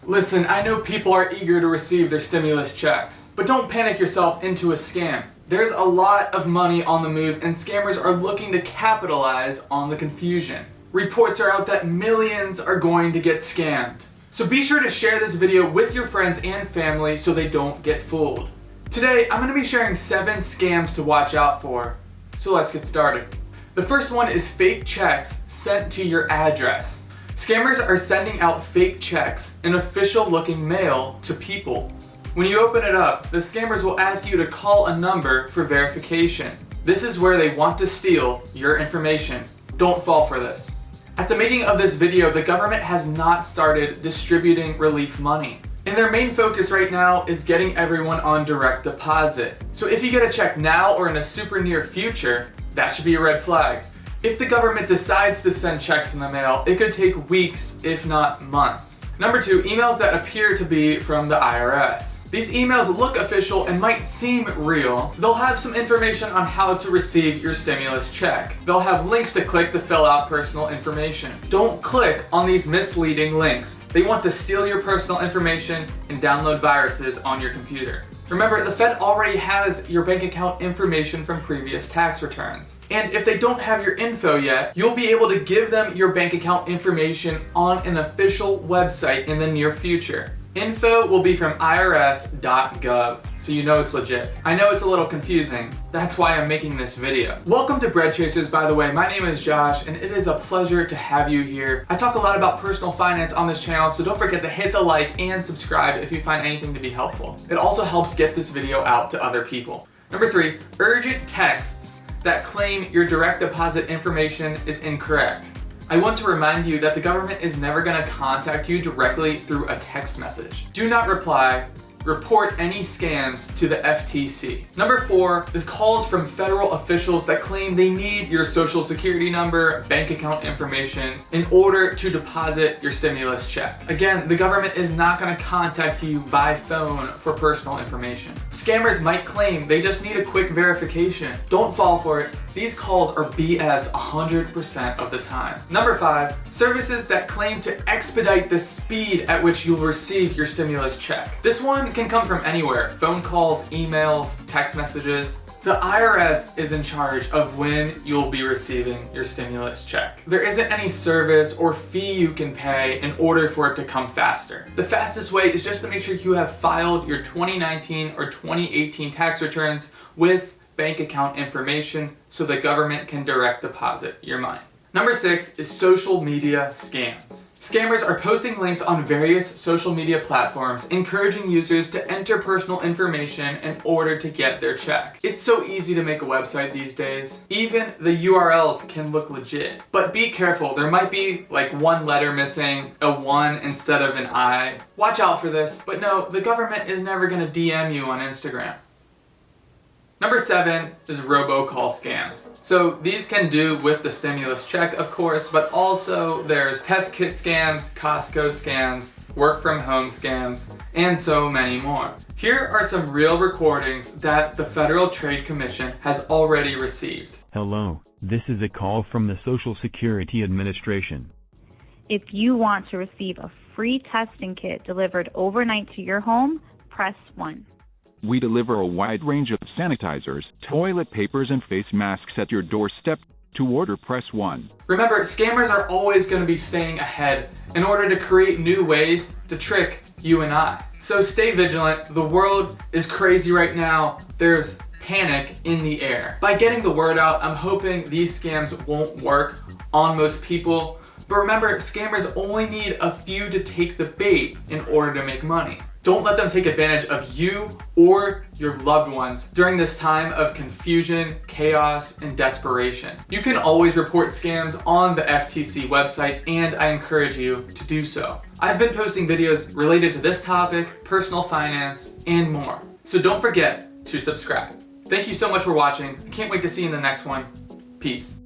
Listen, I know people are eager to receive their stimulus checks, but don't panic yourself into a scam. There's a lot of money on the move and scammers are looking to capitalize on the confusion. Reports are out that millions are going to get scammed. So be sure to share this video with your friends and family so they don't get fooled. Today, I'm going to be sharing 7 scams to watch out for. So let's get started. The first one is fake checks sent to your address. Scammers are sending out fake checks in official-looking mail to people. When you open it up, the scammers will ask you to call a number for verification. This is where they want to steal your information. Don't fall for this. At the making of this video, the government has not started distributing relief money. And their main focus right now is getting everyone on direct deposit. So if you get a check now or in a super near future, that should be a red flag. If the government decides to send checks in the mail, it could take weeks, if not months. Number 2, emails that appear to be from the IRS. These emails look official and might seem real. They'll have some information on how to receive your stimulus check. They'll have links to click to fill out personal information. Don't click on these misleading links. They want to steal your personal information and download viruses on your computer. Remember, the Fed already has your bank account information from previous tax returns. And if they don't have your info yet, you'll be able to give them your bank account information on an official website in the near future. Info will be from irs.gov, so you know it's legit. I know it's a little confusing. That's why I'm making this video. Welcome to Bread Chasers, by the way. My name is Josh, and it is a pleasure to have you here. I talk a lot about personal finance on this channel, so don't forget to hit the like and subscribe if you find anything to be helpful. It also helps get this video out to other people. Number 3, urgent texts that claim your direct deposit information is incorrect. I want to remind you that the government is never going to contact you directly through a text message. Do not reply. Report any scams to the FTC. Number 4 is calls from federal officials that claim they need your social security number, bank account information in order to deposit your stimulus check. Again, the government is not going to contact you by phone for personal information. Scammers might claim they just need a quick verification. Don't fall for it. These calls are BS 100% of the time. Number 5, services that claim to expedite the speed at which you'll receive your stimulus check. This one can come from anywhere: phone calls, emails, text messages. The IRS is in charge of when you'll be receiving your stimulus check. There isn't any service or fee you can pay in order for it to come faster. The fastest way is just to make sure you have filed your 2019 or 2018 tax returns with bank account information so the government can direct deposit your money. Number 6 is social media scams. Scammers are posting links on various social media platforms encouraging users to enter personal information in order to get their check. It's so easy to make a website these days. Even the URLs can look legit. But be careful, there might be like one letter missing, a 1 instead of an I. Watch out for this. But no, the government is never going to DM you on Instagram. Number 7 is robocall scams. So these can do with the stimulus check, of course, but also there's test kit scams, Costco scams, work from home scams, and so many more. Here are some real recordings that the Federal Trade Commission has already received. Hello, this is a call from the Social Security Administration. If you want to receive a free testing kit delivered overnight to your home, press 1. We deliver a wide range of sanitizers, toilet papers, and face masks at your doorstep. To order, press 1. Remember, scammers are always going to be staying ahead in order to create new ways to trick you and I. So stay vigilant. The world is crazy right now. There's panic in the air. By getting the word out, I'm hoping these scams won't work on most people. But remember, scammers only need a few to take the bait in order to make money. Don't let them take advantage of you or your loved ones during this time of confusion, chaos, and desperation. You can always report scams on the FTC website, and I encourage you to do so. I've been posting videos related to this topic, personal finance, and more. So don't forget to subscribe. Thank you so much for watching. I can't wait to see you in the next one. Peace.